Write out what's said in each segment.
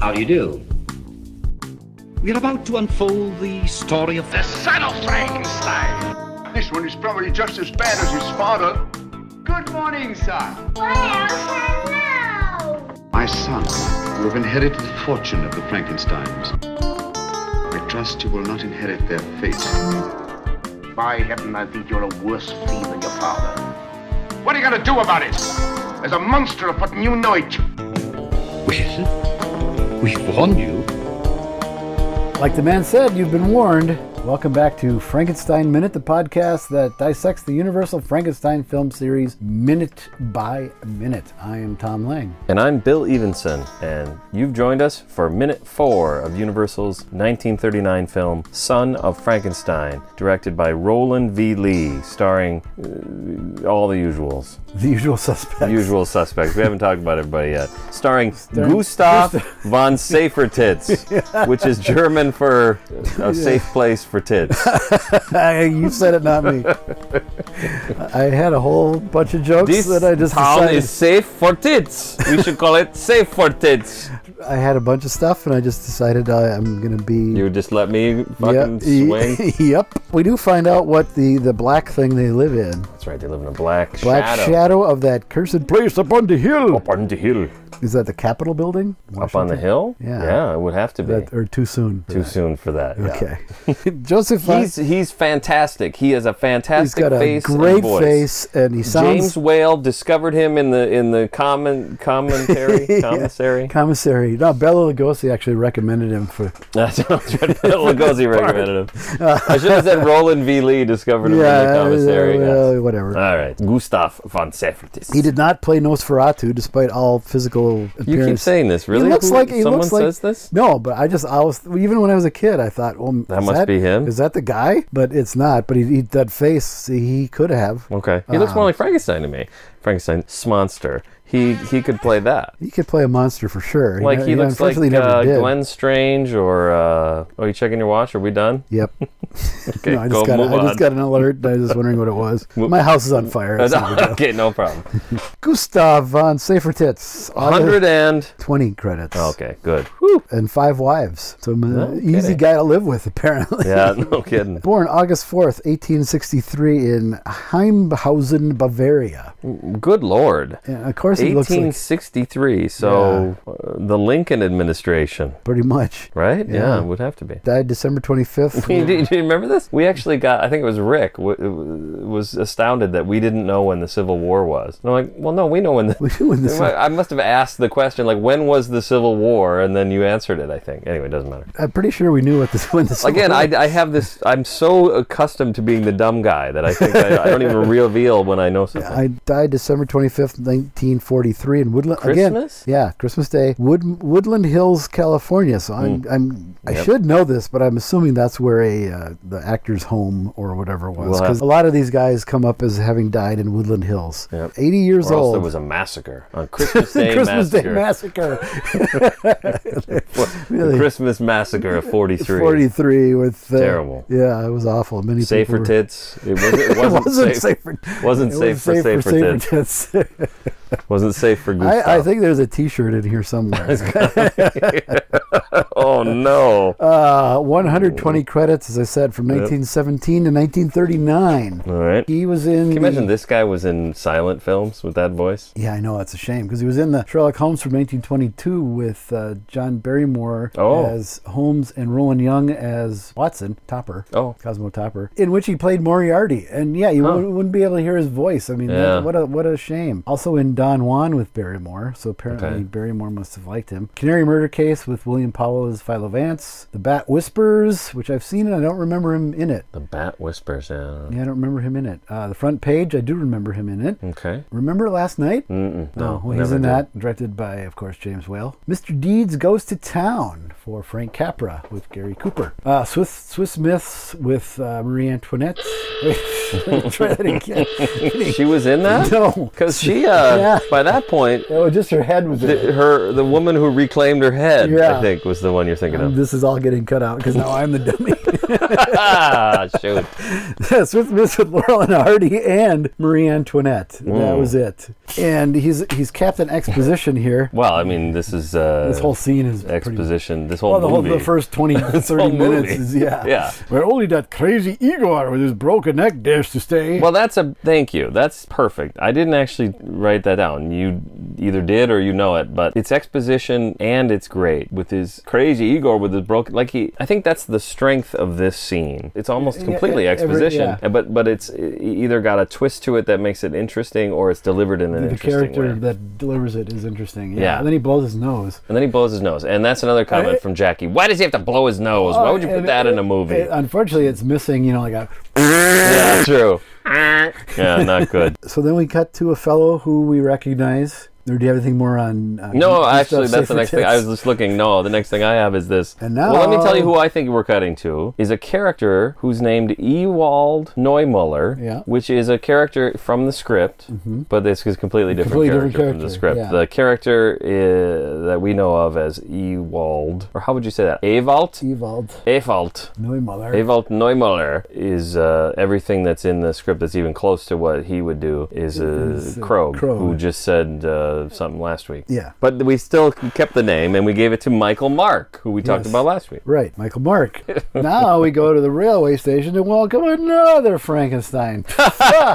How do you do? We're about to unfold the story of the son of Frankenstein. This one is probably just as bad as his father. Good morning, son. Well, hello. My son, you have inherited the fortune of the Frankensteins. I trust you will not inherit their fate. By heaven, I think you're a worse fiend than your father. What are you gonna do about it? There's a monster afoot and you know it. Well, we warned you. Like the man said, you've been warned. Welcome back to Frankenstein Minute, the podcast that dissects the Universal Frankenstein film series minute by minute. I am Tom Lang. And I'm Bill Evenson, and you've joined us for minute 4 of Universal's 1939 film Son of Frankenstein, directed by Roland V. Lee, starring all the usuals. The usual suspects. Usual suspects. We haven't talked about everybody yet. Starring Gustav von Safertits, which is German for a safe place for tits. You said it, not me. I had a whole bunch of jokes This that I just town decided. is safe for tits. We should call it Safe for Tits. I had a bunch of stuff, and I just decided I'm going to be... You would just let me fucking swing? Yep. We do find out what the black thing they live in. That's right, they live in a black shadow of that cursed place up on the hill. Up on the hill. Is that the Capitol building? Washington? Up on the hill? Yeah. Yeah, it would have to be. Or too soon? Too soon for that. Okay. Yeah. Joseph. He's fantastic. He has a fantastic face. He's got a great and voice. face, and he sounds. James Whale discovered him in the commissary. Commissary. No, Bela Lugosi actually recommended him for. That's right. Bela Lugosi recommended him. I should have said Roland V. Lee discovered him in the commissary. Yes. Whatever. All right, Gustav von Safertits. He did not play Nosferatu, despite all physical appearance. You keep saying this, really? He looks like someone says this? No, but I was even when I was a kid, I thought, well, that must be him. Is that the guy? But it's not. But he that face, he could have. Okay, he looks more like Frankenstein to me. Frankenstein, monster. He could play that. He could play a monster for sure. Like he looks like Glenn Strange, or are you checking your watch? Are we done? Yep. Okay, no, I just got an alert. I was just wondering what it was. My house is on fire. Okay, no problem. Gustav von Safertits. 120 credits. Okay, good. Whew. And 5 wives. So easy guy to live with, apparently. Yeah, no kidding. Born August 4th, 1863 in Heimhausen, Bavaria. Good Lord. And of course, 1863, so the Lincoln administration. Pretty much. Right? Yeah, it would have to be. Died December 25th. Do you remember this? We actually got, I think it was Rick, was astounded that we didn't know when the Civil War was. And I'm like, well, no, we know when I must have asked the question, like, when was the Civil War? And then you answered it, I think. Anyway, it doesn't matter. I'm pretty sure we knew when the Civil War was. I have this, I'm so accustomed to being the dumb guy that I think I don't even reveal when I know something. I died December 25th, 1943 in Woodland. Christmas? Again, yeah, Christmas Day. Woodland Hills, California. So I should know this, but I'm assuming that's where the actor's home or whatever it was. Because a lot of these guys come up as having died in Woodland Hills. Yep. 80 years or else old. There was a massacre on Christmas Day. Day massacre. Really? The Christmas massacre of 43. 43 with terrible. Yeah, it was awful. Many safer people tits. It wasn't safe. Wasn't safe for safer tits. Wasn't safe for Gustav. I think there's a T-shirt in here somewhere. Oh no! 120 credits, as I said, from 1917 to 1939. All right. He was in. Can you imagine this guy was in silent films with that voice? Yeah, I know, it's a shame because he was in the Sherlock Holmes from 1922 with John Barrymore as Holmes and Roland Young as Watson Topper. Cosmo Topper, in which he played Moriarty, and you wouldn't be able to hear his voice. I mean, what a shame. Also in Don Juan with Barrymore, so apparently Barrymore must have liked him. Canary Murder Case with William Powell as Philo Vance. The Bat Whispers, which I've seen and I don't remember him in it. The Bat Whispers, yeah. Yeah, I don't remember him in it. The Front Page, I do remember him in it. Okay. Remember Last Night? No, well, he's in that, directed by, of course, James Whale. Mr. Deeds Goes to Town for Frank Capra with Gary Cooper. Swiss Myths with Marie Antoinette. Try that again. She was in that? No. Because she, by that point... Oh, just her head was the woman who reclaimed her head, I think, was the one you're thinking of. This is all getting cut out because now I'm the dummy. Shoot. Yes, with Laurel and Hardy and Marie Antoinette. That was it. And he's Captain Exposition here. Well, I mean, this is this whole scene is exposition. This whole movie. The first 20, 30 minutes is where only that crazy Igor with his broken neck dares to stay. Well, thank you. That's perfect. I didn't actually write that down. You either did or you know it, but it's exposition and it's great with his crazy Igor with his broken. I think that's the strength of this scene. It's almost completely exposition, but it's either got a twist to it that makes it interesting, or it's delivered in an interesting way. The character that delivers it is interesting. Yeah. And then he blows his nose. And that's another comment from Jackie. Why does he have to blow his nose? Why would you put that in a movie? Unfortunately, it's missing, like a... Yeah, true. Yeah, not good. So then we cut to a fellow who we recognize. Or do you have anything more on... no, actually, that's the next thing. I was just looking. No, the next thing I have is this. And now... Well, let me tell you who I think we're cutting to. Is a character who's named Ewald Neumüller, which is a character from the script, but this is a completely different character from the script. Yeah. The character that we know of as Ewald, or how would you say that? Ewald Neumüller. Ewald Neumüller is everything that's in the script that's even close to what he would do is Krogh, who just said... something last week. Yeah. But we still kept the name and we gave it to Michael Mark, who we talked about last week. Right, Michael Mark. Now we go to the railway station to welcome another Frankenstein.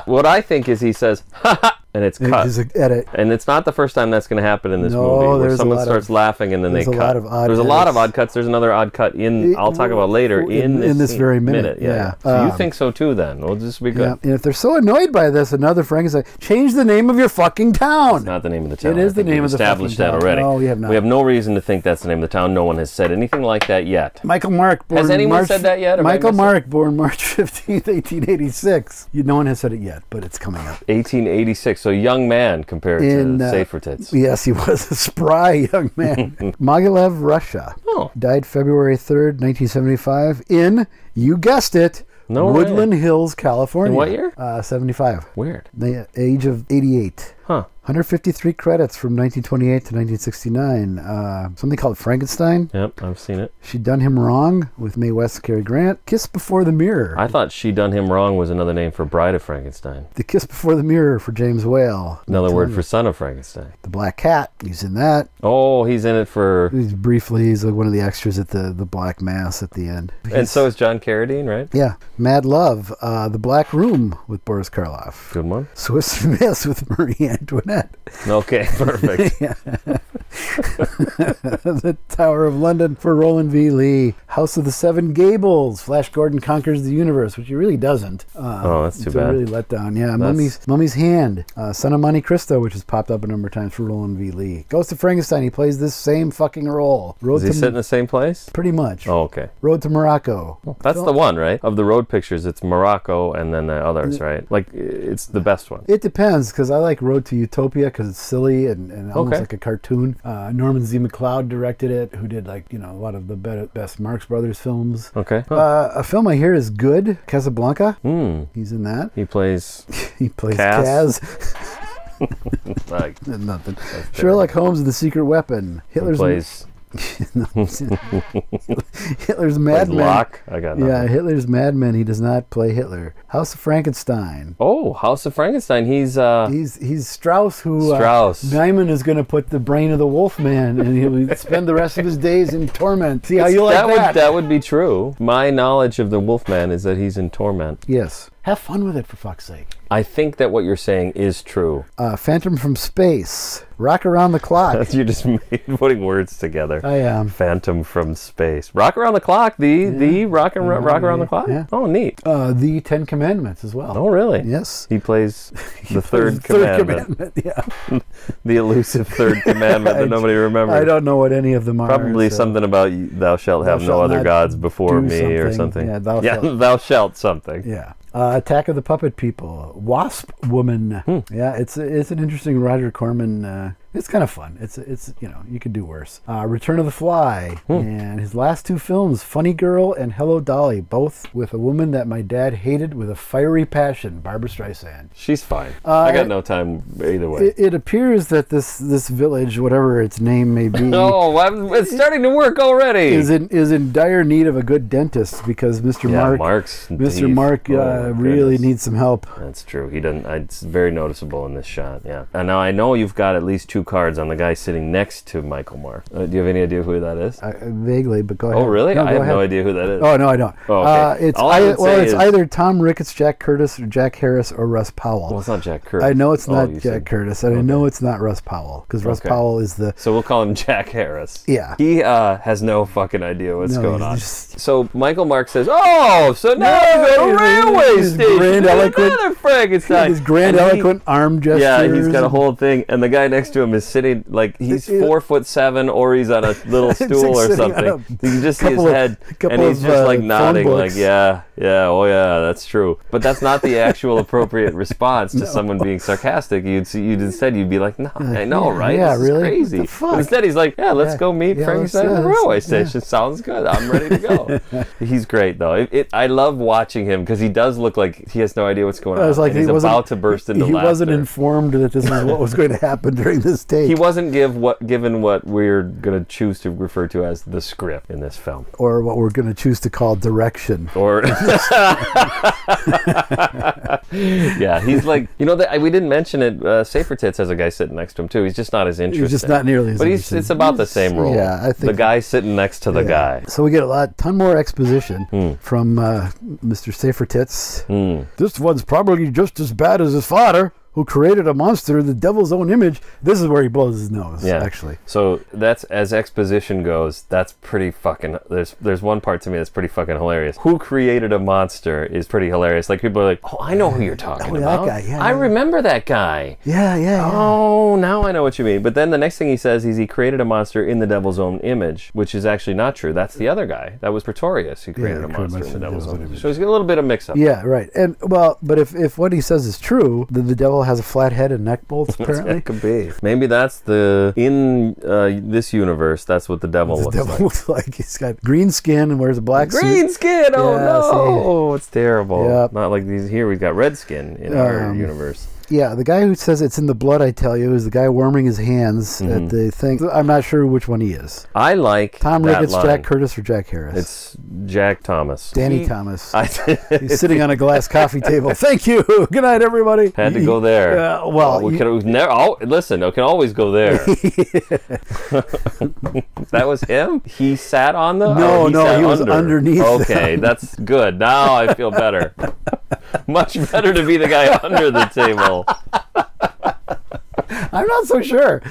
What I think is he says, ha ha, and it's cut. There's an edit. And it's not the first time that's going to happen in this movie, where someone starts laughing and then they cut. There's a lot of odd cuts. There's another odd cut I'll talk about later in this very minute. Yeah. So you think so too then? We'll just be good. Yeah. And if they're so annoyed by this, another Frankenstein, change the name of your fucking town. It's not the name of the town. It is the name of the fucking town. Established that already. No, we have not. We have no reason to think that's the name of the town. No one has said anything like that yet. Michael Mark, born Has anyone said that yet? Michael Mark, born March 15th, 1886. No one has said it yet, but it's coming up. 1886, so young man compared to Save for Tits. Yes, he was a spry young man. Mogilev, Russia. Oh. Died February 3rd, 1975 in, you guessed it, Woodland Hills, California. In what year? 75. Weird. The age of 88. Huh. 153 credits from 1928 to 1969. Something called Frankenstein. Yep, I've seen it. She Done Him Wrong with Mae West and Cary Grant. Kiss Before the Mirror. I thought She Done Him Wrong was another name for Bride of Frankenstein. The Kiss Before the Mirror for James Whale. Another word for Son of Frankenstein. The Black Cat. He's in that. Oh, he's in it for... He's like one of the extras at the Black Mass at the end. And so is John Carradine, right? Yeah. Mad Love. The Black Room with Boris Karloff. Good one. Swiss Miss with Marie Antoinette. Okay, perfect. The Tower of London for Roland V. Lee. House of the Seven Gables. Flash Gordon Conquers the Universe, which he really doesn't. That's too bad. Really let down. Yeah, Mummy's Hand. Son of Monte Cristo, which has popped up a number of times for Roland V. Lee. Ghost of Frankenstein. He plays this same fucking role. Does he sit in the same place? Pretty much. Oh, okay. Road to Morocco. That's the one, right? Of the road pictures, it's Morocco and then the others, right? Like, it's the best one. It depends, because I like Road to Utopia because it's silly and almost like a cartoon. Norman Z. McLeod directed it, who did a lot of the best Marx Brothers films. Okay. A film I hear is good, Casablanca. He's in that. He plays Kaz. Nothing. Sherlock Holmes and the Secret Weapon. Hitler's plays... Hitler's Madman. Locke? I got nothing. Yeah, Hitler's Madman. He does not play Hitler. House of Frankenstein. Oh, House of Frankenstein. He's Strauss, who Nyman is going to put the brain of the Wolfman, and he'll spend the rest of his days in torment. See how you like that? That would be true. My knowledge of the Wolfman is that he's in torment. Yes. Have fun with it, for fuck's sake. I think that what you're saying is true. Phantom from Space. Rock Around the Clock. You're just putting words together. I am. Phantom from Space. Rock Around the Clock. The Rock Around the Clock? Yeah. Oh, neat. The Ten Commandments as well. Oh, really? Yes. He plays the third commandment. Yeah. The elusive third commandment that nobody remembers. I don't know what any of them are. Probably something about thou shalt have no other gods before me or something. Yeah, thou shalt something. Yeah. Attack of the Puppet People. Wasp Woman. Yeah, it's an interesting Roger Corman. It's kind of fun. It's you know, you could do worse. Return of the Fly, and his last two films, Funny Girl and Hello Dolly, both with a woman that my dad hated with a fiery passion, Barbra Streisand. She's fine. I got no time either way. It appears that this village, whatever its name may be, it's starting to work already. Is in dire need of a good dentist because Mr. Mark really needs some help. That's true. He doesn't. It's very noticeable in this shot. Yeah. And now I know you've got at least 2 cards on the guy sitting next to Michael Mark. Do you have any idea who that is? Vaguely, but go ahead. Oh, really? No, I have no idea who that is. Oh, no, I don't. Oh, okay. It's either Tom Ricketts, Jack Curtis, or Jack Harris, or Russ Powell. Well, it's not Jack Curtis. I know it's not Jack Curtis, and I know it's not Russ Powell, because Russ Powell is the... So we'll call him Jack Harris. Yeah. He has no fucking idea what's going on. So Michael Mark says, "Oh, so now we go to railway station. Grand eloquent Frankenstein." His grand eloquent arm gestures. Yeah, he's got a whole thing, and the guy next to him is sitting like he's 4'7", or he's on a little stool or something. You can just see his head, and he's just like nodding, like oh yeah, that's true. But that's not the actual appropriate response to someone being sarcastic. You'd be like, no, I know, right? Yeah, this is really? crazy. But instead, he's like, yeah, let's go meet Frankenstein at the railway station. Sounds good. I'm ready to go. He's great though. I love watching him because he does look like he has no idea what's going on. Like he's about to burst into laughter. He wasn't informed that this is what was going to happen during this take. He wasn't given what we're going to choose to refer to as the script in this film, or what we're going to choose to call direction. Or yeah, he's like, you know, we didn't mention it. Safer Tits has a guy sitting next to him too. He's just not as interesting. He's just not nearly as interesting. It's about the same role. Yeah, I think the guy sitting next to the guy. So we get a ton more exposition from Mr. Safer Tits. This one's probably just as bad as his father, who created a monster in the devil's own image. This is where he blows his nose, actually. So that's, as exposition goes, that's pretty fucking... There's one part to me that's pretty fucking hilarious. Who created a monster is pretty hilarious. Like, people are like, oh, I know who you're talking about. That guy, I remember that guy. Yeah. Oh, now I know what you mean. But then the next thing he says is he created a monster in the devil's own image, which is actually not true. That's the other guy. That was Pretorius who created a monster in the devil's own image. So he's got a little bit of mix-up. Yeah, right. And, well, but if what he says is true, then the devil has a flat head and neck bolts, apparently. It could be. Maybe that's in this universe, that's what the devil looks like. He's got green skin and wears a black suit. Green skin! Oh no! It's terrible. Yep. Not like these here. We've got red skin in our universe. Yeah, the guy who says it's in the blood, I tell you, is the guy warming his hands at the thing. I'm not sure which one he is. I like Tom Ricketts, Jack Curtis, or Jack Harris. It's Jack Thomas. Danny Thomas. He's sitting on a glass coffee table. Thank you. Good night, everybody. Had to go there. Listen, I can always go there. That was him? He sat on the... No, he was underneath. Okay, that's good. Now I feel better. Much better to be the guy under the table. I'm not so sure.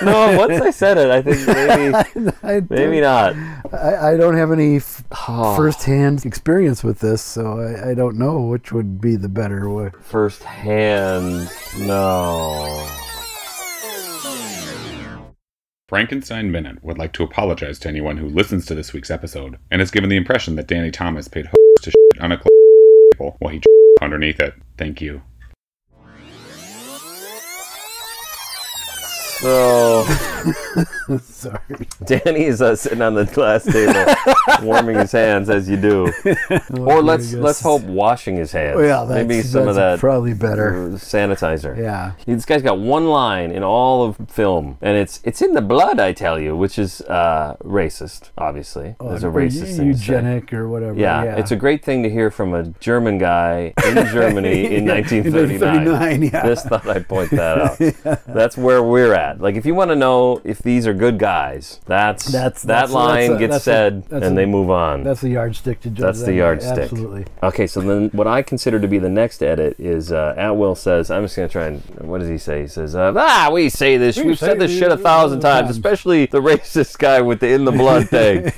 No, once I said it, I think maybe not. I don't have any first-hand experience with this, so I don't know which would be the better way. First-hand, no. Frankenstein Minute would like to apologize to anyone who listens to this week's episode and has given the impression that Danny Thomas paid to shit on a table while he underneath it. Thank you. So, sorry. Danny is sitting on the glass table, warming his hands as you do, or let's hope washing his hands. Well, maybe some of that probably better sanitizer. Yeah, this guy's got one line in all of film, and it's in the blood, I tell you, which is racist. Obviously, there's a racist thing. Eugenic or whatever. Yeah, it's a great thing to hear from a German guy in Germany in 1939. Just thought I'd point that out. That's where we're at. Like, if you want to know if these are good guys, that line gets said, and they move on. That's the yardstick to judge. That's the yardstick. Absolutely. Okay, so then what I consider to be the next edit is Atwill says, I'm just going to try and, what does he say? He says, we say this, we've said this shit 1,000 times, especially the racist guy with the in the blood thing.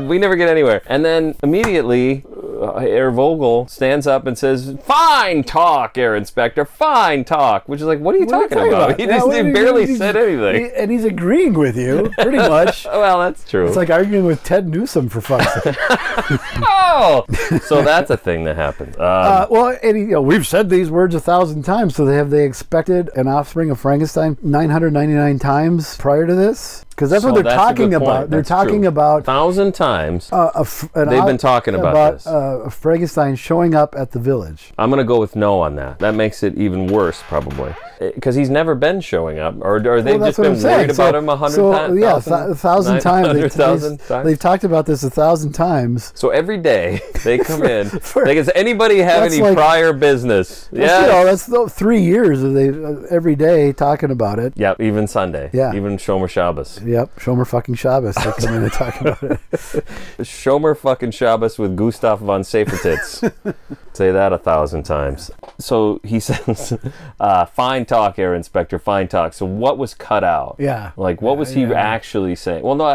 We never get anywhere. And then immediately, Herr Vogel stands up and says, "Fine talk, Herr Inspector, fine talk," which is like, what are you talking about? He barely said anything. And he's agreeing with you, pretty much. Well, that's true. It's like arguing with Ted Newsom, for fuck's sake. Oh! So that's a thing that happens. Well, and, we've said these words 1,000 times, so have they expected an offspring of Frankenstein 999 times prior to this? Because that's what they're talking about. They're talking about 1,000 times. They've been talking about this. Frankenstein showing up at the village. I'm going to go with no on that. That makes it even worse, probably. Because he's never been showing up, or they've just been worried about him 100 times. Yeah, 1,000 times. They've talked about this 1,000 times. So every day they come in. Does anybody have any prior business? Yeah, that's 3 years of they every day talking about it. Yep, even Sunday. Yeah, even Shomer Shabbos. Yep, Shomer fucking Shabbos. They come in and talk about it. Shomer fucking Shabbos with Gustav von Seifertitz. Say that 1,000 times. So he says, "Fine talk, Herr Inspector, fine talk." So what was cut out? Yeah. Like, what was he actually saying? Well, no,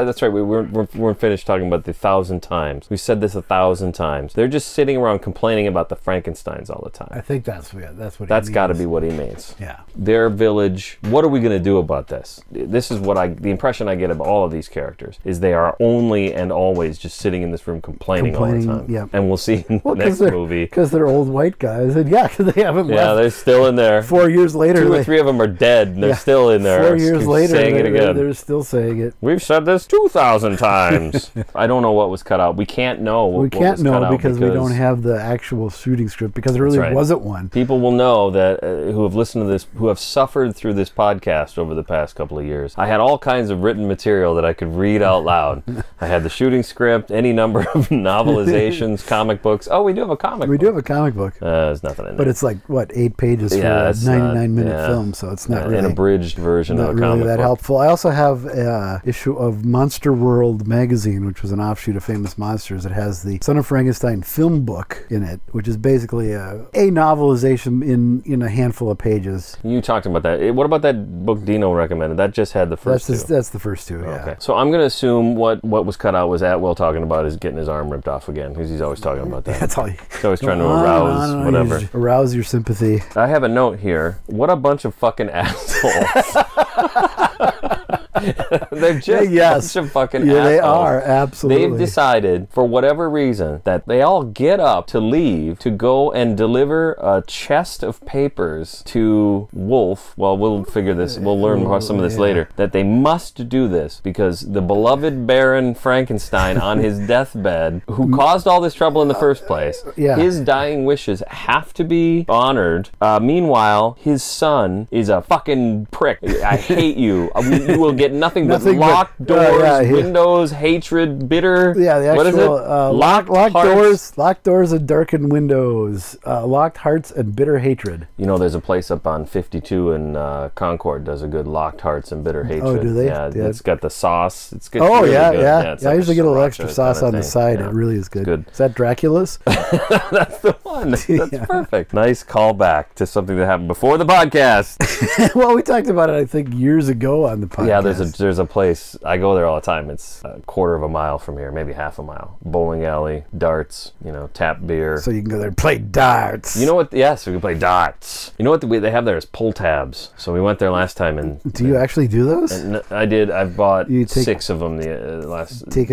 that's right. We weren't finished talking about the 1,000 times. We said this 1,000 times. They're just sitting around complaining about the Frankensteins all the time. I think that's what he means. That's got to be what he means. Yeah. Their village. What are we going to do about this? This is what the impression I get of all of these characters is they are only and always just sitting in this room complaining all the time. Yep. And we'll see in the next movie. Because they're old white guys. And because they haven't left. Yeah, they're still in there. 4 years later. 2 or 3 of them are dead and they're still in there. 4 years later, saying it again. They're still saying it. We've said this 2,000 times. I don't know what was cut out. We can't know what was cut out. We can't know because we don't have the actual shooting script, because there really wasn't one. People will know that who have listened to this, who have suffered through this podcast over the past couple of years. I had all kinds of written material that I could read out loud. I had the shooting script, any number of novelizations, comic books. Oh, we do have a comic book. We do have a comic book. There's nothing in there. But it's like, what, 8 pages for a 99-minute film, so it's not really... An abridged version of a comic book. Not really that helpful. I also have an issue of Monster World magazine, which was an offshoot of Famous Monsters. It has the Son of Frankenstein film book in it, which is basically a novelization in a handful of pages. You talked about that. What about that book Dino recommended? That just had the first two. That's the first two, yeah. Okay. So I'm going to assume what was cut out was Atwell talking about is getting his arm ripped off again, because he's always talking about that. That's all. He's always trying to arouse whatever. Arouse your sympathy. I have a note here. What a bunch of fucking assholes. They're just a bunch of fucking assholes. They are, absolutely. They've decided, for whatever reason, that they all get up to leave to go and deliver a chest of papers to Wolf. Well, we'll figure this. We'll learn some of this later. That they must do this because the beloved Baron Frankenstein on his deathbed, who caused all this trouble in the first place, his dying wishes have to be honored. Meanwhile, his son is a fucking prick. I hate you. You will get nothing but locked doors, windows, hatred, bitter. Yeah, the actual, what is it? Locked doors and darkened windows, locked hearts and bitter hatred. You know, there's a place up on 52 in Concord does a good locked hearts and bitter hatred. Oh, do they? Yeah, it's got the sauce. It's good. Oh, really yeah, good. yeah. It's I like usually get a little extra sauce on the side. Yeah. It really is good. Good. Is that Dracula's? That's the one. That's perfect. Nice callback to something that happened before the podcast. Well, we talked about it, I think, years ago on the podcast. Yeah, there's a place. I go there all the time. It's a quarter of a mile from here, maybe half a mile. Bowling alley, darts, tap beer. So you can go there and play darts. You know what? Yes, we can play darts. You know what they have there is pull tabs. So we went there last time. And do you actually do those? And I did. I bought 6 of them the last. Take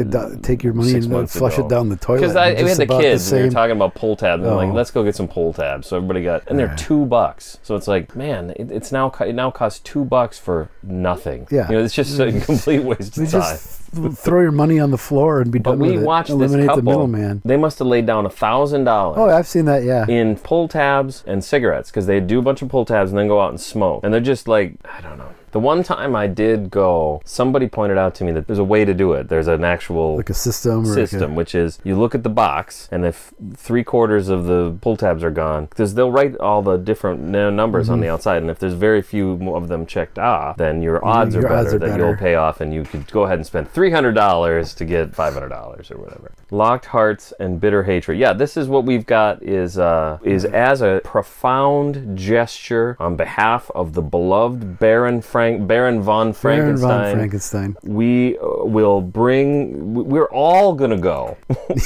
your money and flush it down the toilet. Because we had the kids. And we were talking about pull tabs. And like, let's go get some pull tabs. So everybody got, and they're $2. So it's like, man, it now costs $2 for nothing. Yeah, it's just a complete waste of time. Just throw your money on the floor and be done with it. But we watched Eliminate this couple. The middleman. They must have laid down $1,000. Oh, I've seen that. Yeah, in pull tabs and cigarettes, because they do a bunch of pull tabs and then go out and smoke. And they're just like, I don't know. The one time I did go, somebody pointed out to me that there's a way to do it. There's an actual like a system, which is you look at the box, and if 3/4 of the pull tabs are gone, because they'll write all the different numbers on the outside, and if there's very few of them checked off, then your odds are better that you'll pay off, and you could go ahead and spend $3 $300 to get $500 or whatever. Locked hearts and bitter hatred. Yeah, this is what we've got is as a profound gesture on behalf of the beloved Baron von Frankenstein. We will bring. We're all gonna go.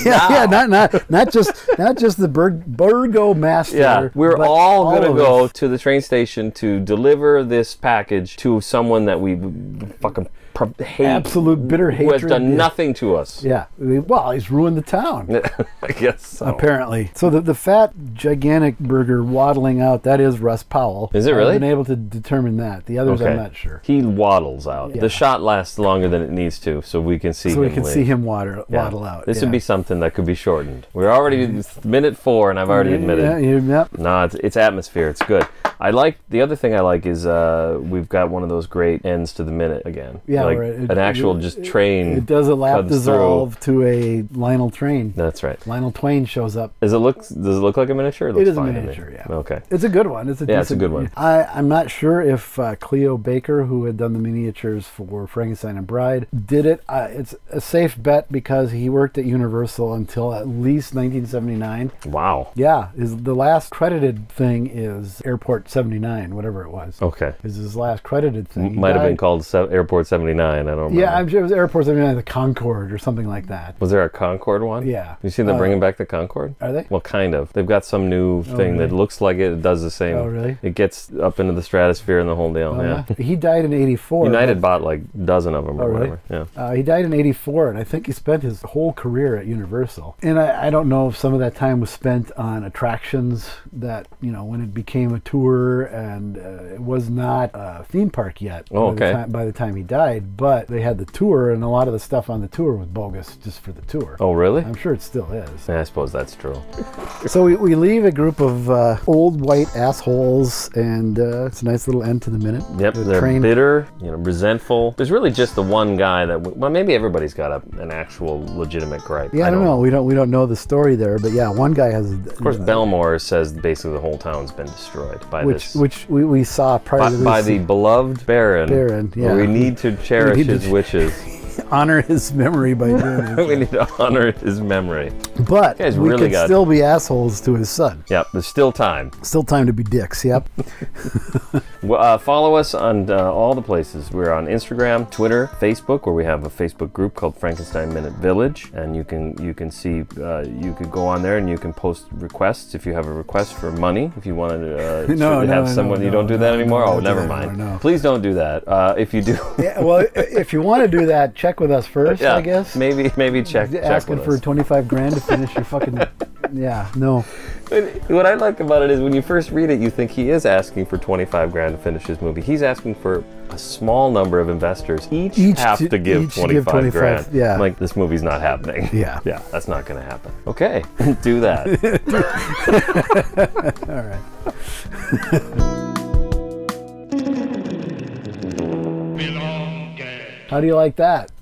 Not just the Burgomaster. Yeah, we're all gonna go to the train station to deliver this package to someone that we fucking hate. Absolute bitter hatred. Who has done nothing to us. Yeah. Well, he's ruined the town. I guess so. Apparently. So the fat, gigantic burger waddling out, that is Russ Powell. Is it really? I've been able to determine that. The others, I'm not sure. He waddles out. Yeah. The shot lasts longer than it needs to, so we can see him waddle out. This would be something that could be shortened. We're already minute 4, and I've already admitted. Yep. No, it's atmosphere. It's good. The other thing I like is we've got one of those great ends to the minute again. Yeah, like an actual train. It does a lap dissolve to a Lionel train. That's right. Lionel Twain shows up. Does it look like a miniature? It is a miniature, yeah. Okay. It's a good one. It's a good one. I'm not sure if Cleo Baker, who had done the miniatures for Frankenstein and Bride, did it. It's a safe bet because he worked at Universal until at least 1979. Wow. Yeah. The last credited thing is Airport 79, whatever it was. Okay. Is his last credited thing. Might have been called Airport 79. I don't remember. Yeah, I'm sure it was Airport 79, the Concorde or something like that. Was there a Concorde one? Yeah. You see them bringing back the Concorde? Are they? Well, kind of. They've got some new thing that looks like it does the same. Oh, really? It gets up into the stratosphere and the whole deal. Yeah. He died in 84. United bought like a dozen of them or whatever. Yeah. He died in 84, and I think he spent his whole career at Universal. And I don't know if some of that time was spent on attractions that, when it became a tour, and it was not a theme park yet by the time he died, but they had the tour, and a lot of the stuff on the tour was bogus just for the tour. Oh, really? I'm sure it still is. Yeah, I suppose that's true. So we leave a group of old white assholes, and it's a nice little end to the minute. Yep, they're bitter, resentful. There's really just the one guy that, maybe everybody's got an actual legitimate gripe. Yeah, I don't know. We don't know the story there, but yeah, one guy has. Of course, Belmore says basically the whole town's been destroyed by this. Which we saw prior to this. By the beloved Baron. Yeah. We need to cherish his wishes. Honor his memory by doing it. We need to honor his memory. But we could still be assholes to his son. Yep, there's still time. Still time to be dicks, yep. Follow us on all the places. We're on Instagram, Twitter, Facebook, where we have a Facebook group called Frankenstein Minute Village. And you can see, you could go on there and you can post requests if you have a request for money. If you want to have someone, you don't do that anymore? Oh, never mind. No. Please don't do that. If you do. Yeah, well, if you want to do that, check with us first, I guess. Maybe check asking with for us. 25 grand to finish your fucking no. What I like about it is when you first read it, you think he is asking for 25 grand to finish his movie. He's asking for a small number of investors each have to give 25 grand. Yeah. I'm like, this movie's not happening. Yeah, that's not going to happen. Okay, do that. All right. How do you like that?